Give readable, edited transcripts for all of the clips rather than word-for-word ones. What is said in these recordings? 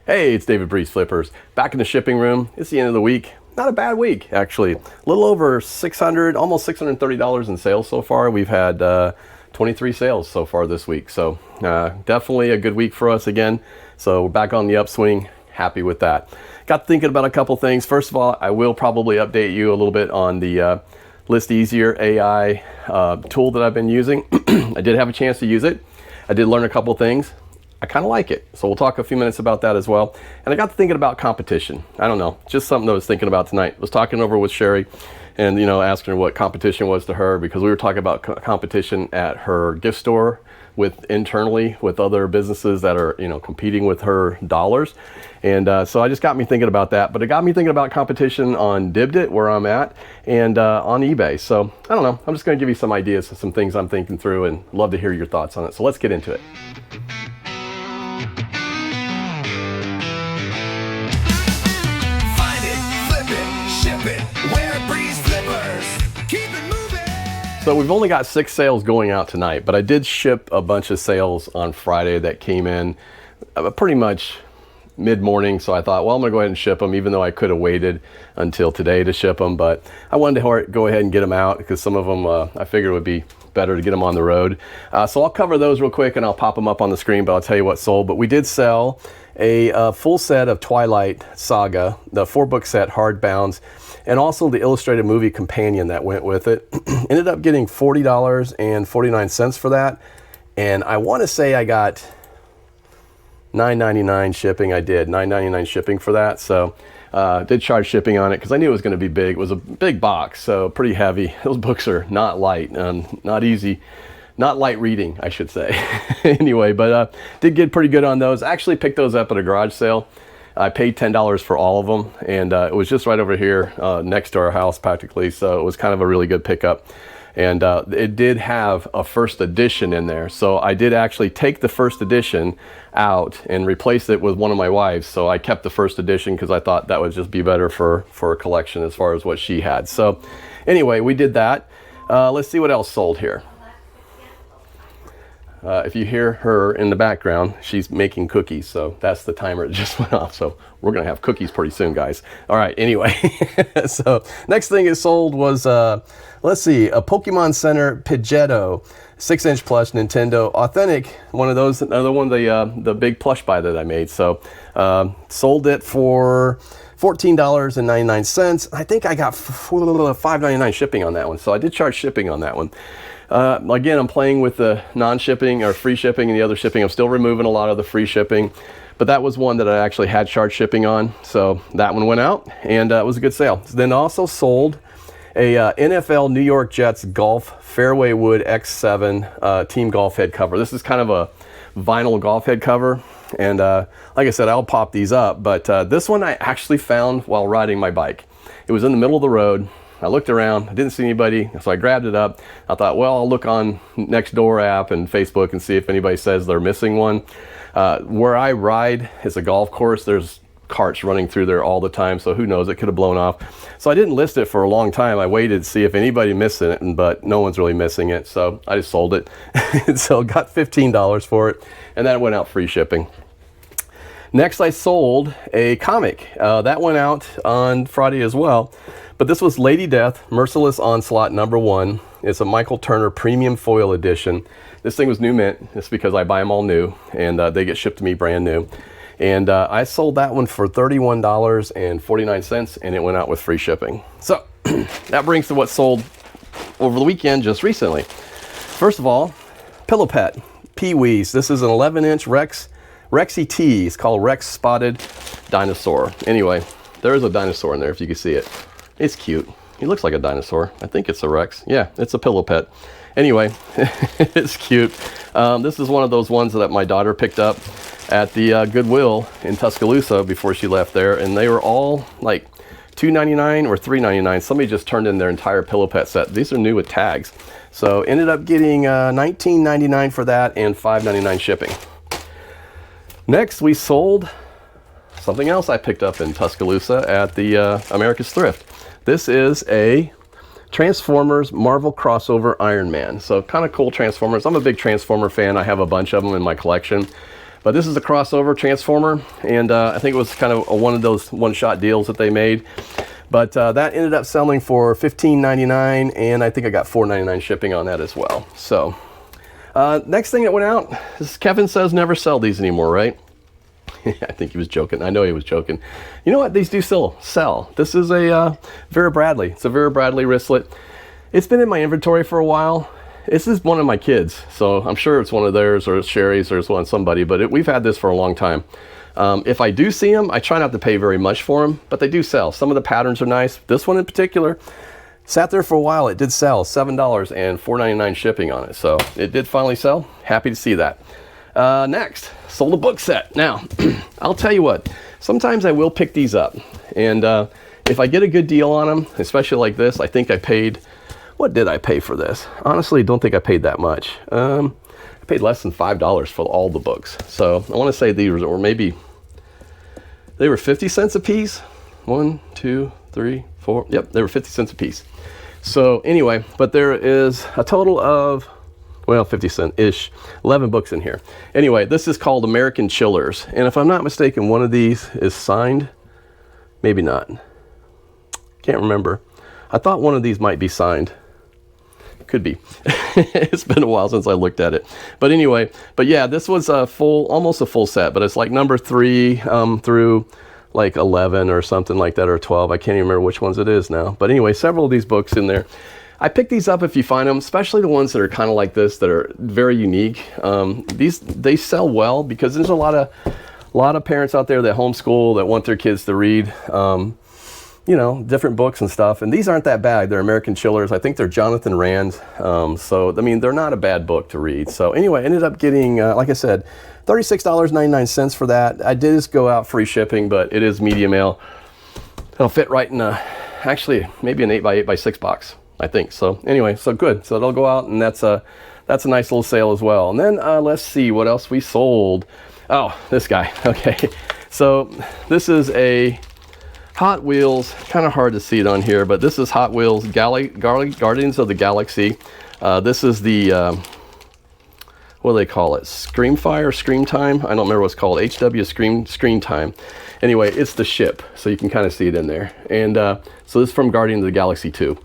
Hey, it's David Breeze Flippers. Back in the shipping room. It's the end of the week. Not a bad week, actually. A little over $600, almost $630 in sales so far. We've had 23 sales so far this week. So definitely a good week for us again. So we're back on the upswing. Happy with that. Got thinking about a couple things. First of all, I will probably update you a little bit on the List Easier AI tool that I've been using. I did have a chance to use it. I did learn a couple things. I kind of like it. So we'll talk a few minutes about that as well. And I got to thinking about competition. I don't know, just something that I was thinking about tonight. I was talking over with Sherry and, asking her what competition was to her, because we were talking about competition at her gift store internally with other businesses that are, competing with her dollars. And so I just got me thinking about that, but it got me thinking about competition on Dibdit, where I'm at, and on eBay. So I don't know, I'm just going to give you some ideas and some things I'm thinking through, and love to hear your thoughts on it. So let's get into it. So we've only got 6 sales going out tonight, but I did ship a bunch of sales on Friday that came in pretty much mid-morning. So I thought, well, I'm gonna go ahead and ship them, even though I could have waited until today to ship them. But I wanted to go ahead and get them out because some of them I figured it would be better to get them on the road. So I'll cover those real quick and I'll pop them up on the screen, but I'll tell you what sold. But we did sell a full set of Twilight Saga, the 4-book set hardbounds, and also the illustrated movie companion that went with it. Ended up getting $40.49 for that. And I want to say I got $9.99 shipping. I did $9.99 shipping for that. So did charge shipping on it because I knew it was going to be big. It was a big box, so pretty heavy. Those books are not light, not easy. Not light reading, I should say. Anyway, but did get pretty good on those. Actually picked those up at a garage sale. I paid $10 for all of them, and it was just right over here next to our house practically, so it was kind of a really good pickup. And it did have a first edition in there, so I did actually take the first edition out and replace it with one of my wife's. So I kept the first edition because I thought that would just be better for a collection as far as what she had. So anyway, we did that. Let's see what else sold here. If you hear her in the background, she's making cookies, so that's the timer that just went off. So we're gonna have cookies pretty soon, guys. All right, anyway. So next thing it sold was, let's see, a Pokemon Center Pidgeotto 6-inch plush Nintendo Authentic, one of those, another one of the big plush buy that I made. So sold it for $14.99. I think I got $5.99 shipping on that one, so I did charge shipping on that one. Again, I'm playing with the non-shipping or free shipping and the other shipping. I'm still removing a lot of the free shipping, but that was one that I actually had charged shipping on. So that one went out, and it was a good sale. Then also sold a NFL New York Jets Golf Fairway Wood X7 Team Golf Head cover. This is kind of a vinyl golf head cover. And like I said, I'll pop these up, but this one I actually found while riding my bike. It was in the middle of the road. I looked around, I didn't see anybody, so I grabbed it up. I thought, well, I'll look on Nextdoor app and Facebook and see if anybody says they're missing one. Where I ride is a golf course. There's carts running through there all the time, so who knows, it could have blown off. So I didn't list it for a long time. I waited to see if anybody missed it, but no one's really missing it, so I just sold it. So got $15 for it, and that went out free shipping. Next, I sold a comic. That went out on Friday as well. But this was Lady Death, Merciless Onslaught #1. It's a Michael Turner premium foil edition. This thing was new mint. It's because I buy them all new, and they get shipped to me brand new. And I sold that one for $31.49, and it went out with free shipping. So that brings to what sold over the weekend just recently. First of all, Pillow Pet, Pee-wee's. This is an 11-inch Rexy T. It's called Rex Spotted Dinosaur. Anyway, there is a dinosaur in there if you can see it. It's cute. He looks like a dinosaur. I think it's a Rex. Yeah, it's a Pillow Pet. Anyway, it's cute. This is one of those ones that my daughter picked up at the Goodwill in Tuscaloosa before she left there, and they were all like $2.99 or $3.99. Somebody just turned in their entire Pillow Pet set. These are new with tags. So ended up getting $19.99 for that and $5.99 shipping. Next, we sold something else I picked up in Tuscaloosa at the America's Thrift. This is a Transformers Marvel crossover Iron Man. So kind of cool Transformers. I'm a big Transformer fan. I have a bunch of them in my collection. But this is a crossover transformer, and I think it was kind of one of those one-shot deals that they made. But that ended up selling for $15.99, and I think I got $4.99 shipping on that as well. So next thing that went out is Kevin says never sell these anymore, right? I think he was joking. I know he was joking. You know what? These do still sell. This is a Vera Bradley. It's a Vera Bradley wristlet. It's been in my inventory for a while. This is one of my kids, so I'm sure it's one of theirs, or it's Sherry's, or it's one of somebody, but we've had this for a long time. If I do see them, I try not to pay very much for them, but they do sell. Some of the patterns are nice. This one in particular sat there for a while. It did sell, $7 and $4.99 shipping on it, so it did finally sell. Happy to see that. Next, sold a book set. Now, I'll tell you what, sometimes I will pick these up, and if I get a good deal on them, especially like this, I think I paid, what did I pay for this? Honestly, don't think I paid that much. I paid less than $5 for all the books. So I want to say these were maybe, they were 50 cents a piece. 1, 2, 3, 4. Yep, they were 50 cents a piece. So anyway, but there is a total of, well, 50 cent-ish, 11 books in here. Anyway, this is called American Chillers. And if I'm not mistaken, one of these is signed. Maybe not. Can't remember. I thought one of these might be signed. Could be. It's been a while since I looked at it. But anyway, but yeah, this was a full, almost a full set, but it's like number 3 through like 11 or something like that, or 12. I can't even remember which ones it is now. But anyway, several of these books in there. I pick these up if you find them, especially the ones that are kind of like this, that are very unique. They sell well because there's a lot of parents out there that homeschool, that want their kids to read you know, different books and stuff, and these aren't that bad. They're American Chillers. I think they're Jonathan Rand. So I mean, they're not a bad book to read. So anyway, I ended up getting, like I said, $36.99 for that. I did just go out free shipping, but it is media mail. It'll fit right in a, actually maybe an 8x8 by 6 box, I think. So anyway, so good. So it'll go out, and that's a nice little sale as well. And then let's see what else we sold. Oh, this guy. Okay, so this is a Hot Wheels, kind of hard to see it on here, but this is Hot Wheels Guardians of the Galaxy. This is the, what do they call it? Scream Time? I don't remember what it's called. HW Screen Time. Anyway, it's the ship, so you can kind of see it in there. And so this is from Guardians of the Galaxy 2.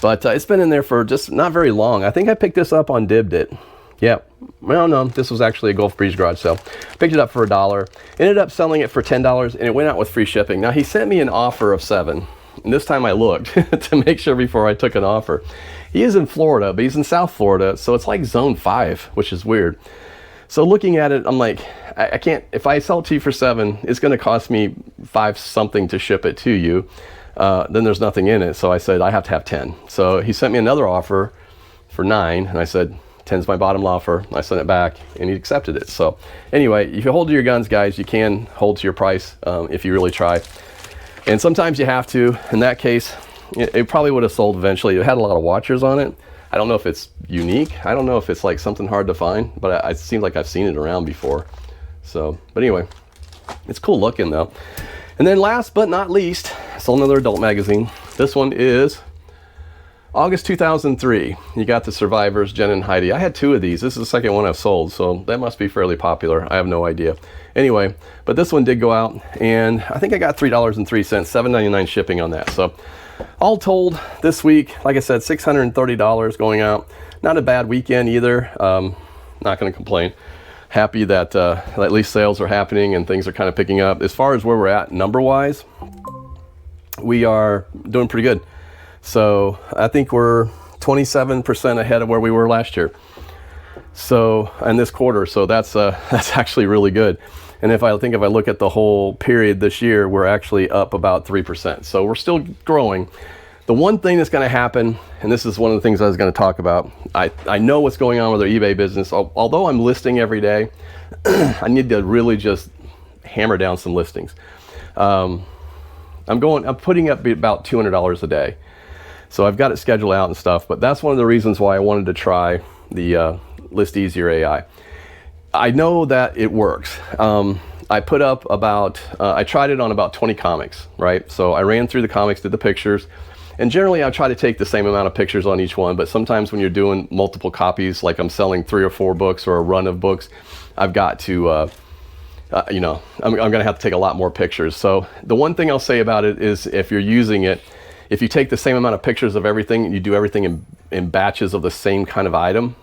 But it's been in there for just not very long. I think I picked this up on Dibbed It. Yeah, well, no, this was actually a Gulf Breeze garage sale. Picked it up for $1. Ended up selling it for $10, and it went out with free shipping. Now, he sent me an offer of $7, and this time I looked to make sure before I took an offer. He is in Florida, but he's in South Florida, so it's like Zone 5, which is weird. So looking at it, I'm like, I can't, if I sell it to you for $7, it's going to cost me $5 something to ship it to you. Then there's nothing in it, so I said I have to have 10. So he sent me another offer for $9, and I said, 10's my bottom offer. I sent it back, and he accepted it. So anyway, if you hold to your guns, guys, you can hold to your price if you really try. And sometimes you have to. In that case, it probably would have sold eventually. It had a lot of watchers on it. I don't know if it's unique. I don't know if it's like something hard to find, but it seems like I've seen it around before. So, but anyway, it's cool looking though. And then last but not least, I sold another adult magazine. This one is August 2003. You got the Survivors, Jen and Heidi. I had 2 of these. This is the second one I've sold, so that must be fairly popular. I have no idea. Anyway, but this one did go out, and I think I got $3.03, $7.99 shipping on that. So all told, this week, like I said, $630 going out. Not a bad weekend either. Not going to complain. Happy that at least sales are happening and things are kind of picking up. As far as where we're at number-wise, we are doing pretty good. So I think we're 27% ahead of where we were last year. So in this quarter, so that's actually really good. And if I look at the whole period this year, we're actually up about 3%. So we're still growing. The one thing that's going to happen, and this is one of the things I was going to talk about, I know what's going on with our eBay business. Although I'm listing every day, I need to really just hammer down some listings. I'm putting up about $200 a day. So I've got it scheduled out and stuff, but that's one of the reasons why I wanted to try the List Easier AI. I know that it works. I put up about, I tried it on about 20 comics, right? So I ran through the comics, did the pictures, and generally I try to take the same amount of pictures on each one, but sometimes when you're doing multiple copies, like I'm selling 3 or 4 books or a run of books, I've got to you know, I'm going to have to take a lot more pictures. So the one thing I'll say about it is if you're using it, if you take the same amount of pictures of everything and you do everything in batches of the same kind of item,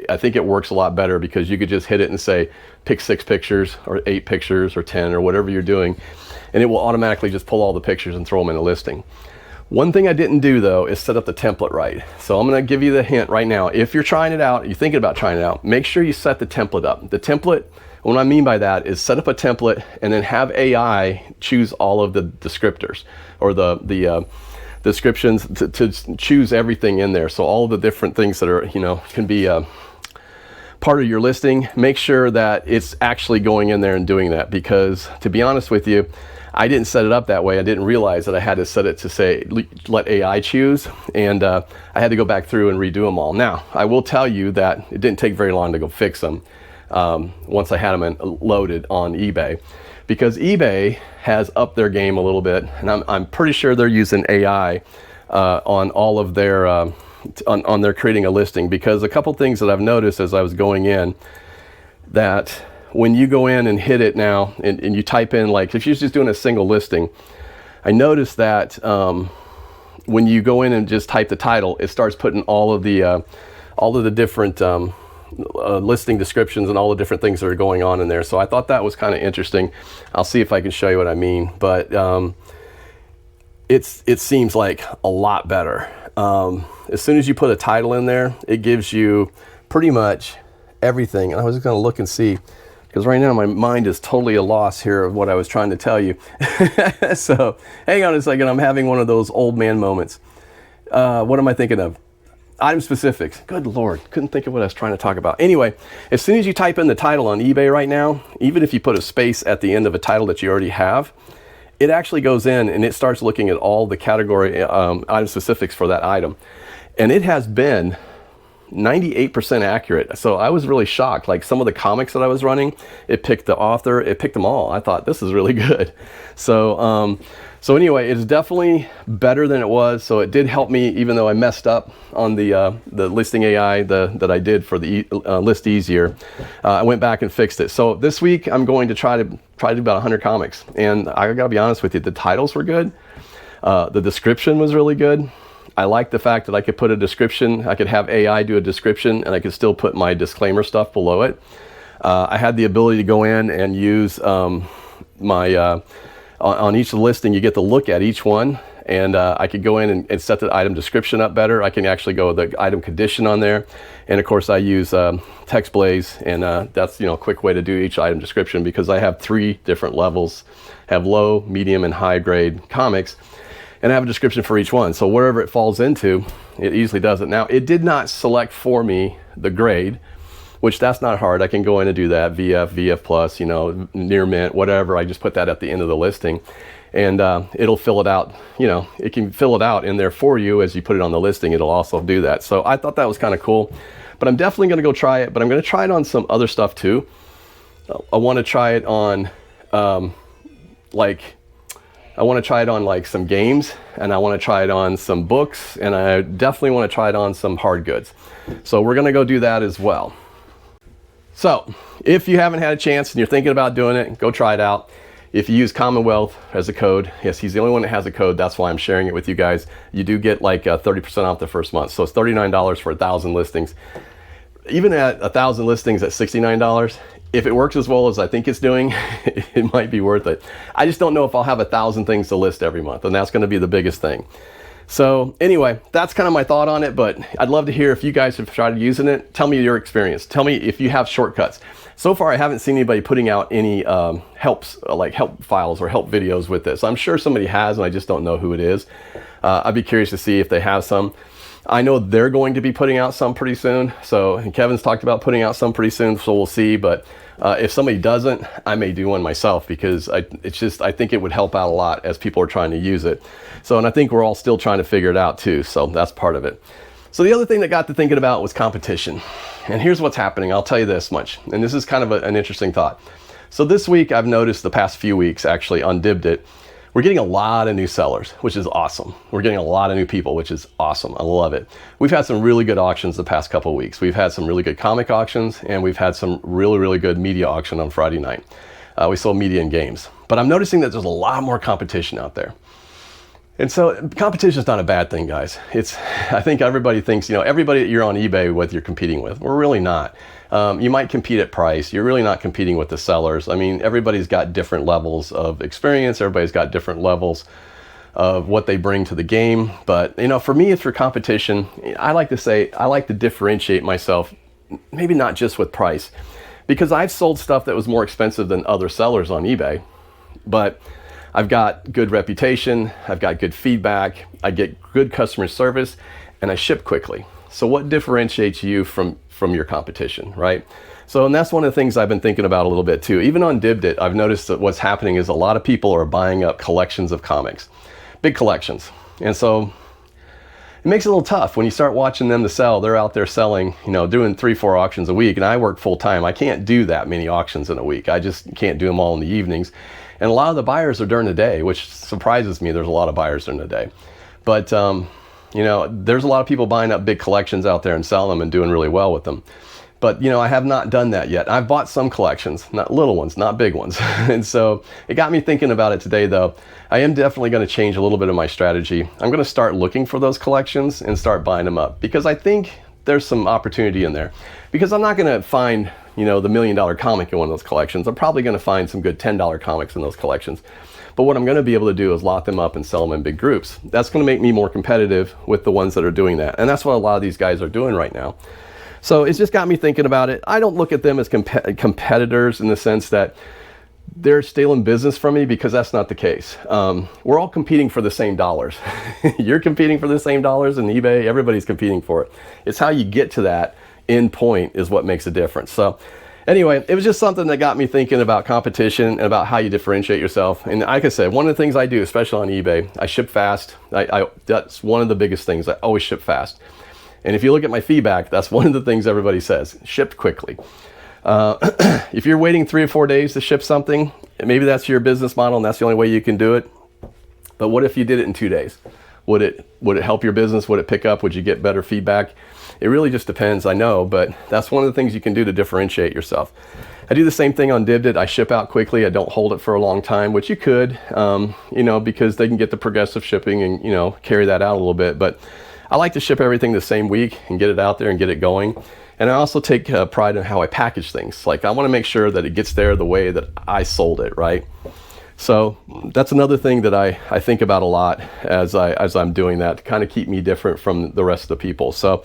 I think it works a lot better, because you could just hit it and say, pick 6 pictures or 8 pictures or 10 or whatever you're doing, and it will automatically just pull all the pictures and throw them in a listing. One thing I didn't do though is set up the template right. So I'm going to give you the hint right now. If you're trying it out, you're thinking about trying it out, make sure you set the template up. The template, what I mean by that is set up a template and then have AI choose all of the descriptors or the descriptions to choose everything in there. So all the different things that are, you know, can be part of your listing, make sure that it's actually going in there and doing that, because to be honest with you, I didn't set it up that way. I didn't realize that I had to set it to say, let AI choose. And I had to go back through and redo them all. Now, I will tell you that it didn't take very long to go fix them once I had them loaded on eBay, because eBay has upped their game a little bit. And I'm pretty sure they're using AI on all of their, on their creating a listing, because a couple things that I've noticed as I was going in, that when you go in and hit it now and you type in, like if you're just doing a single listing, I noticed that when you go in and just type the title, it starts putting all of the different listing descriptions and all the different things that are going on in there. So I thought that was kind of interesting. I'll see if I can show you what I mean, but it seems like a lot better. As soon as you put a title in there, it gives you pretty much everything. And I was just going to look and see, because right now my mind is totally a loss here of what I was trying to tell you. So hang on a second, I'm having one of those old man moments. What am I thinking of? Item specifics. Good Lord, couldn't think of what I was trying to talk about. Anyway, as soon as you type in the title on eBay right now, even if you put a space at the end of a title that you already have, it actually goes in and it starts looking at all the category item specifics for that item. And it has been 98% accurate. So I was really shocked. Like some of the comics that I was running, it picked the author, it picked them all. I thought this is really good. So so anyway, it's definitely better than it was. So it did help me, even though I messed up on the listing AI that I did for the List Easier. I went back and fixed it. So this week I'm going to try to do about 100 comics. And I gotta be honest with you, the titles were good. The description was really good. I like the fact that I could put a description, I could have AI do a description, and I could still put my disclaimer stuff below it. I had the ability to go in and use my, on each listing, you get to look at each one, and I could go in and set the item description up better. I can actually go with the item condition on there. And of course I use Text Blaze, and that's, you know, a quick way to do each item description, because I have 3 different levels, have low, medium, and high grade comics. And I have a description for each one. So wherever it falls into, it easily does it. Now, it did not select for me the grade, which that's not hard. I can go in and do that, VF, VF plus, you know, near mint, whatever. I just put that at the end of the listing, and it'll fill it out. You know, it can fill it out in there for you as you put it on the listing. It'll also do that. So I thought that was kind of cool, but I'm definitely going to go try it, but I'm going to try it on some other stuff too. I want to try it on I want to try it on like some games, and I want to try it on some books, and I definitely want to try it on some hard goods. So we're going to go do that as well. So if you haven't had a chance and you're thinking about doing it, go try it out. If you use Commonwealth as a code, yes, he's the only one that has a code. That's why I'm sharing it with you guys. You do get like 30% off the first month. So it's $39 for 1,000 listings. Even at 1,000 listings at $69, if it works as well as I think it's doing, it might be worth it. I just don't know if I'll have 1,000 things to list every month, and that's going to be the biggest thing. So anyway, that's kind of my thought on it, but I'd love to hear if you guys have tried using it. Tell me your experience. Tell me if you have shortcuts. So far, I haven't seen anybody putting out any helps, like help files or help videos with this. I'm sure somebody has, and I just don't know who it is. I'd be curious to see if they have some. I know they're going to be putting out some pretty soon. So, and Kevin's talked about putting out some pretty soon, so we'll see. But if somebody doesn't, I may do one myself, because I think it would help out a lot as people are trying to use it. So, and I think we're all still trying to figure it out too. So that's part of it. So the other thing that got to thinking about was competition. And here's what's happening. I'll tell you this much. And this is kind of an interesting thought. So this week, I've noticed the past few weeks, actually on Dibbed, we're getting a lot of new sellers, which is awesome. We're getting a lot of new people, which is awesome. I love it. We've had some really good auctions the past couple of weeks. We've had some really good comic auctions, and we've had some really, really good media auction on Friday night. We sold media and games. But I'm noticing that there's a lot more competition out there. And so competition is not a bad thing, guys. I think everybody thinks, everybody that you're on eBay with, you're competing with. We're really not. You might compete at price. You're really not competing with the sellers. I mean, everybody's got different levels of experience. Everybody's got different levels of what they bring to the game. But, for me, it's for competition. I like to differentiate myself, maybe not just with price, because I've sold stuff that was more expensive than other sellers on eBay, but I've got good reputation, I've got good feedback, I get good customer service, and I ship quickly. So what differentiates you from your competition, right? So, and that's one of the things I've been thinking about a little bit too. Even on Dibdit, I've noticed that what's happening is a lot of people are buying up collections of comics, big collections. And so it makes it a little tough when you start watching them to sell. They're out there selling, doing 3-4 auctions a week, and I work full time. I can't do that many auctions in a week. I just can't do them all in the evenings. And a lot of the buyers are during the day, which surprises me. There's a lot of buyers during the day. But, there's a lot of people buying up big collections out there and selling them and doing really well with them. But, I have not done that yet. I've bought some collections, not little ones, not big ones. And so it got me thinking about it today, though. I am definitely going to change a little bit of my strategy. I'm going to start looking for those collections and start buying them up, because I think there's some opportunity in there. Because I'm not going to find, the $1 million comic in one of those collections. I'm probably going to find some good $10 comics in those collections. But what I'm going to be able to do is lock them up and sell them in big groups. That's going to make me more competitive with the ones that are doing that. And that's what a lot of these guys are doing right now. So it's just got me thinking about it. I don't look at them as competitors in the sense that they're stealing business from me, because that's not the case. We're all competing for the same dollars. You're competing for the same dollars in eBay. Everybody's competing for it. It's how you get to that end point is what makes a difference. So anyway, it was just something that got me thinking about competition and about how you differentiate yourself. And like I said, one of the things I do, especially on eBay, I ship fast. That's one of the biggest things. I always ship fast. And if you look at my feedback, that's one of the things everybody says: ship quickly. If you're waiting 3 or 4 days to ship something, maybe that's your business model and that's the only way you can do it. But what if you did it in 2 days? Would it help your business? Would it pick up? Would you get better feedback? It really just depends, I know, but that's one of the things you can do to differentiate yourself. I do the same thing on Dibdit. I ship out quickly. I don't hold it for a long time, which you could, because they can get the progressive shipping and, carry that out a little bit. But I like to ship everything the same week and get it out there and get it going. And I also take pride in how I package things. Like, I want to make sure that it gets there the way that I sold it, right? So that's another thing that I think about a lot as I'm doing that, to kind of keep me different from the rest of the people. So,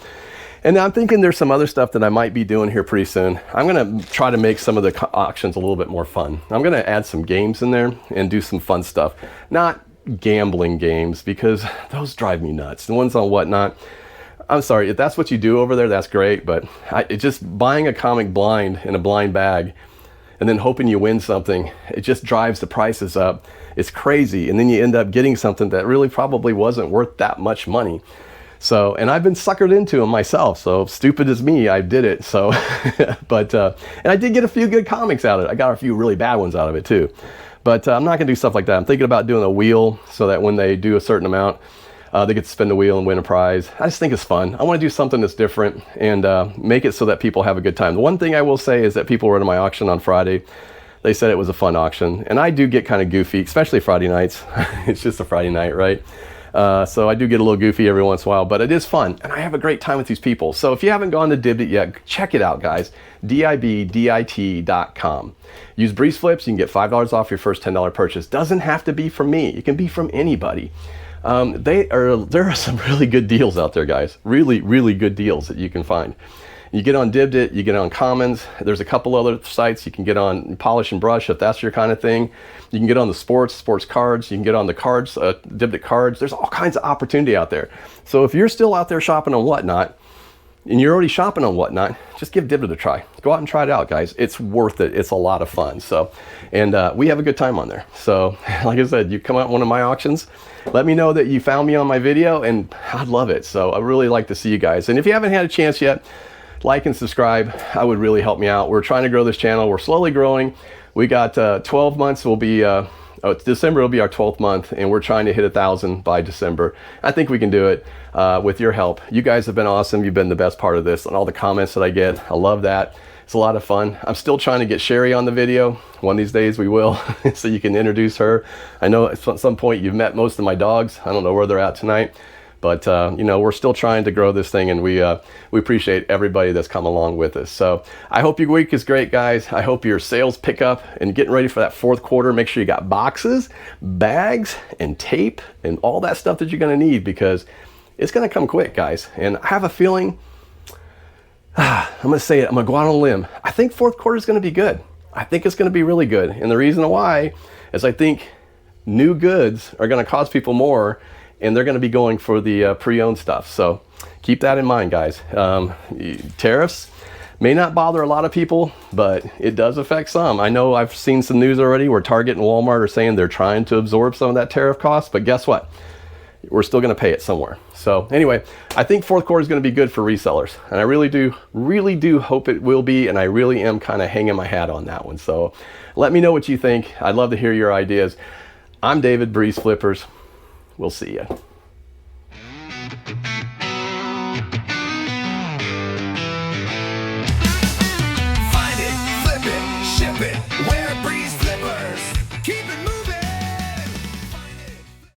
and I'm thinking there's some other stuff that I might be doing here pretty soon. I'm going to try to make some of the auctions a little bit more fun. I'm going to add some games in there and do some fun stuff. Not gambling games, because those drive me nuts. The ones on Whatnot, I'm sorry, if that's what you do over there, that's great. But it's just buying a comic blind in a blind bag and then hoping you win something, it just drives the prices up. It's crazy. And then you end up getting something that really probably wasn't worth that much money. So, and I've been suckered into them myself. So stupid as me, I did it. So, but, and I did get a few good comics out of it. I got a few really bad ones out of it too. But I'm not gonna do stuff like that. I'm thinking about doing a wheel so that when they do a certain amount, they get to spin the wheel and win a prize. I just think it's fun. I wanna do something that's different and make it so that people have a good time. The one thing I will say is that people were at my auction on Friday. They said it was a fun auction. And I do get kind of goofy, especially Friday nights. It's just a Friday night, right? So I do get a little goofy every once in a while, but it is fun. And I have a great time with these people. So if you haven't gone to Dibdit yet, check it out, guys. DIBDIT.com. Use Breeze Flips. You can get $5 off your first $10 purchase. Doesn't have to be from me. It can be from anybody. There are some really good deals out there, guys. Really, really good deals that you can find. You get on Dibdit, you get on Commons. There's a couple other sites you can get on, Polish and Brush, if that's your kind of thing. You can get on the sports cards. You can get on the cards, Dibdit cards. There's all kinds of opportunity out there. So if you're still out there shopping on Whatnot, and you're already shopping on Whatnot, just give Dibdit a try. Go out and try it out, guys. It's worth it. It's a lot of fun. So, and we have a good time on there. So, like I said, you come out one of my auctions, let me know that you found me on my video, and I'd love it. So I really like to see you guys. And if you haven't had a chance yet, like and subscribe. I would really help me out. We're trying to grow this channel. We're slowly growing. We got 12 months. Will be December will be our 12th month, and we're trying to hit 1,000 by December. I think we can do it with your help. You guys have been awesome. You've been the best part of this, and all the comments that I get, I love that. It's a lot of fun. I'm still trying to get Sherry on the video. One of these days we will, so you can introduce her. I know at some point you've met most of my dogs. I don't know where they're at tonight, but you know, we're still trying to grow this thing, and we appreciate everybody that's come along with us. So I hope your week is great, guys. I hope your sales pick up and getting ready for that fourth quarter. Make sure you got boxes, bags, and tape, and all that stuff that you're gonna need, because it's gonna come quick, guys. And I have a feeling, I'm gonna say it, I'm gonna go out on a limb. I think fourth quarter is gonna be good. I think it's gonna be really good. And the reason why is I think new goods are gonna cost people more, and they're gonna be going for the pre-owned stuff. So keep that in mind, guys. Tariffs may not bother a lot of people, but it does affect some. I know I've seen some news already where Target and Walmart are saying they're trying to absorb some of that tariff cost, but guess what? We're still going to pay it somewhere. So anyway, I think fourth quarter is going to be good for resellers, and I really do hope it will be, and I really am kind of hanging my hat on that one. So let me know what you think. I'd love to hear your ideas. I'm David, Breeze Flippers. We'll see you.